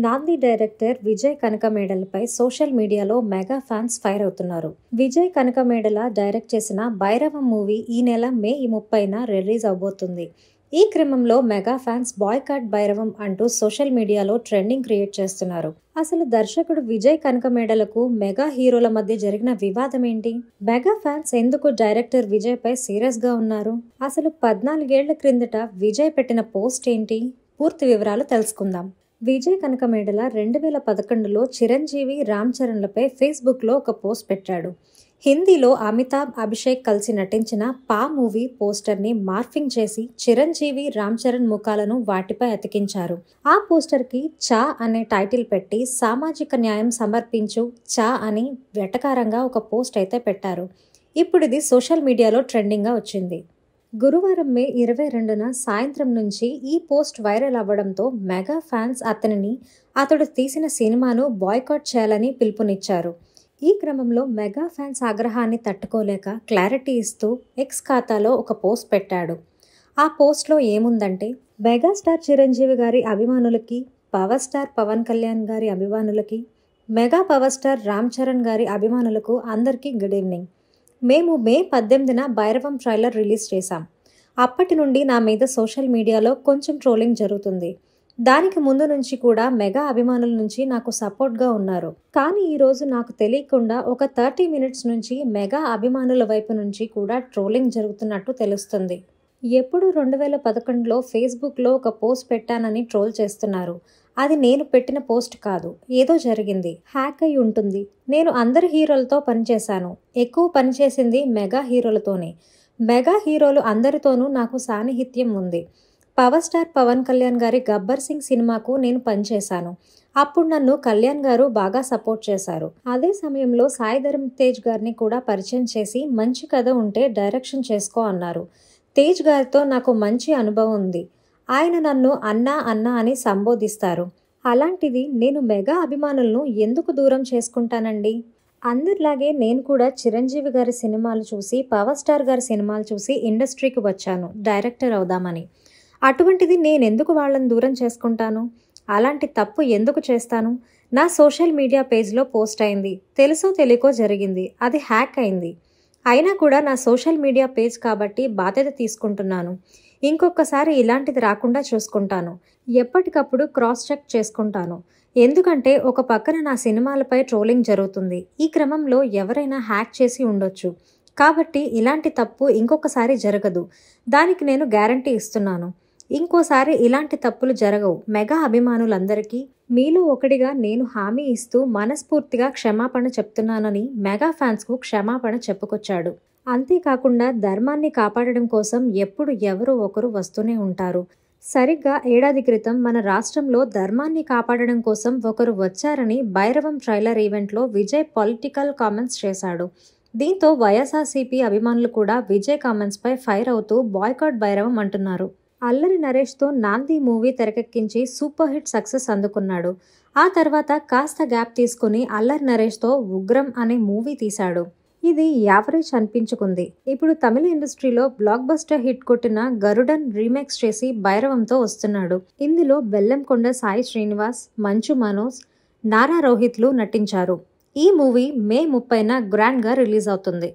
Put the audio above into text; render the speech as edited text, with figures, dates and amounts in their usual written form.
నాంది director Vijay కనకమేడలపై social మీడియాలో mega fans fire అవుతున్నారు. విజయ్ కనకమేడల డైరెక్ట్ చేసిన భైరవం మూవీ ఈ నెల మే 30న రిలీజ్ అవబోతుంది. ఈ క్రమంలో మెగా ఫ్యాన్స్ బాయ్కాట్ భైరవం అంటూ సోషల్ మీడియాలో ట్రెండింగ్ క్రియేట్ చేస్తున్నారు. అసలు దర్శకుడు విజయ్ కనకమేడలకు మెగా హీరోల మధ్య జరిగిన వివాదం ఏంటి? మెగా ఫ్యాన్స్ ఎందుకు డైరెక్టర్ విజయ్ పై సీరియస్ గా ఉన్నారు? అసలు 14 ఏళ్ల క్రిందట విజయ్ పెట్టిన పోస్ట్ ఏంటి? పూర్తి వివరాలు తెలుసుకుందాం. విజయ్ కనకమేడల 2011లో చిరంజీవి, రామ్ చరణ్లపై ఫేస్బుక్లో ఒక పోస్ట్ పెట్టాడు. హిందీలో అమితాబ్, అభిషేక్ కలిసి నటించిన పా మూవీ పోస్టర్ని మార్ఫింగ్ చేసి చిరంజీవి, రామ్ చరణ్ ముఖాలను వాటిపై అతికించారు. ఆ పోస్టర్కి చా అనే టైటిల్ పెట్టి సామాజిక న్యాయం సమర్పించు చా అని వెటకారంగా ఒక పోస్ట్ అయితే పెట్టారు. ఇప్పుడు ఇది సోషల్ మీడియాలో ట్రెండింగ్గా వచ్చింది. గురువారం మే 22న సాయంత్రం నుంచి ఈ పోస్ట్ వైరల్ అవ్వడంతో మెగా ఫ్యాన్స్ అతడు తీసిన సినిమాను బాయ్కాట్ చేయాలని పిలుపునిచ్చారు. ఈ క్రమంలో మెగా ఫ్యాన్స్ ఆగ్రహాన్ని తట్టుకోలేక క్లారిటీ ఇస్తూ ఎక్స్ ఖాతాలో ఒక పోస్ట్ పెట్టాడు. ఆ పోస్ట్లో ఏముందంటే, మెగాస్టార్ చిరంజీవి గారి అభిమానులకి, పవర్ స్టార్ పవన్ కళ్యాణ్ గారి అభిమానులకి, mega power star Ram Charan గారి అభిమానులకు అందరికీ గుడ్ ఈవినింగ్. మేము మే 18న భైరవం ట్రైలర్ రిలీజ్ చేశాం. అప్పటి నుండి నా మీద సోషల్ మీడియాలో కొంచెం ట్రోలింగ్ జరుగుతుంది. దానికి ముందు నుంచి కూడా మెగా అభిమానుల నుంచి నాకు సపోర్ట్గా ఉన్నారు. కానీ ఈరోజు నాకు తెలియకుండా ఒక 30 మినిట్స్ నుంచి మెగా అభిమానుల వైపు నుంచి కూడా ట్రోలింగ్ జరుగుతున్నట్టు తెలుస్తుంది. ఎప్పుడు 2011లో ఫేస్బుక్లో ఒక పోస్ట్ పెట్టానని ట్రోల్ చేస్తున్నారు. అది నేను పెట్టిన పోస్ట్ కాదు, ఏదో జరిగింది, హ్యాక్ అయి ఉంటుంది. నేను అందరి హీరోలతో పనిచేశాను. ఎక్కువ పనిచేసింది మెగా హీరోలతోనే. మెగా హీరోలు అందరితోనూ నాకు సాన్నిహిత్యం ఉంది. పవర్ స్టార్ పవన్ కళ్యాణ్ గారి గబ్బర్ సింగ్ సినిమాకు నేను పనిచేశాను. అప్పుడు నన్ను కళ్యాణ్ గారు బాగా సపోర్ట్ చేశారు. అదే సమయంలో సాయి ధరమ్ తేజ్ గారిని కూడా పరిచయం చేసి మంచి కథ ఉంటే డైరెక్షన్ చేసుకో అన్నారు. తేజ్ గారితో నాకు మంచి అనుభవం ఉంది. ఆయన నన్ను అన్నా అని సంబోధిస్తారు. అలాంటిది నేను మెగా అభిమానులను ఎందుకు దూరం చేసుకుంటానండి? అందరిలాగే నేను కూడా చిరంజీవి గారి సినిమాలు చూసి, పవర్ స్టార్ గారి సినిమాలు చూసి ఇండస్ట్రీకి వచ్చాను డైరెక్టర్ అవుదామని. అటువంటిది నేనెందుకు వాళ్ళని దూరం చేసుకుంటాను? అలాంటి తప్పు ఎందుకు చేస్తాను? నా సోషల్ మీడియా పేజ్లో పోస్ట్ అయింది. తెలుసో తెలియకో జరిగింది. అది హ్యాక్ అయింది. అయినా కూడా నా సోషల్ మీడియా పేజ్ కాబట్టి బాధ్యత తీసుకుంటున్నాను. ఇంకొకసారి ఇలాంటిది రాకుండా చూసుకుంటాను. ఎప్పటికప్పుడు క్రాస్ చెక్ చేసుకుంటాను. ఎందుకంటే ఒక పక్కన నా సినిమాలపై ట్రోలింగ్ జరుగుతుంది. ఈ క్రమంలో ఎవరైనా హ్యాక్ చేసి ఉండొచ్చు. కాబట్టి ఇలాంటి తప్పు ఇంకొకసారి జరగదు. దానికి నేను గ్యారంటీ ఇస్తున్నాను. ఇంకోసారి ఇలాంటి తప్పులు జరగవు. మెగా అభిమానులందరికీ మీలో ఒకటిగా నేను హామీ ఇస్తూ మనస్ఫూర్తిగా క్షమాపణ చెప్తున్నానని మెగా ఫ్యాన్స్కు క్షమాపణ చెప్పుకొచ్చాడు. అంతేకాకుండా ధర్మాన్ని కాపాడడం కోసం ఎప్పుడు ఎవరో ఒకరు వస్తూనే ఉంటారు. సరిగ్గా ఏడాది క్రితం మన రాష్ట్రంలో ధర్మాన్ని కాపాడడం కోసం ఒకరు వచ్చారని భైరవం ట్రైలర్ ఈవెంట్లో విజయ్ పొలిటికల్ కామెంట్స్ చేశాడు. దీంతో వైఎస్ఆర్సీపీ అభిమానులు కూడా విజయ్ కామెంట్స్పై ఫైర్ అవుతూ బాయ్కాట్ భైరవం అంటున్నారు. అల్లరి నరేష్తో నాంది మూవీ తెరకెక్కించి సూపర్ హిట్ సక్సెస్ అందుకున్నాడు. ఆ తర్వాత కాస్త గ్యాప్ తీసుకుని అల్లరి నరేష్తో ఉగ్రం అనే మూవీ తీశాడు. ఇది యావరేజ్ అనిపించుకుంది. ఇప్పుడు తమిళ ఇండస్ట్రీలో బ్లాక్ బస్టర్ హిట్ కొట్టిన గరుడన్ రీమేక్స్ చేసి భైరవంతో వస్తున్నాడు. ఇందులో బెల్లంకొండ సాయి శ్రీనివాస్, మంచు మనోజ్, నారా రోహిత్లు నటించారు. ఈ మూవీ మే 30న గ్రాండ్గా రిలీజ్ అవుతుంది.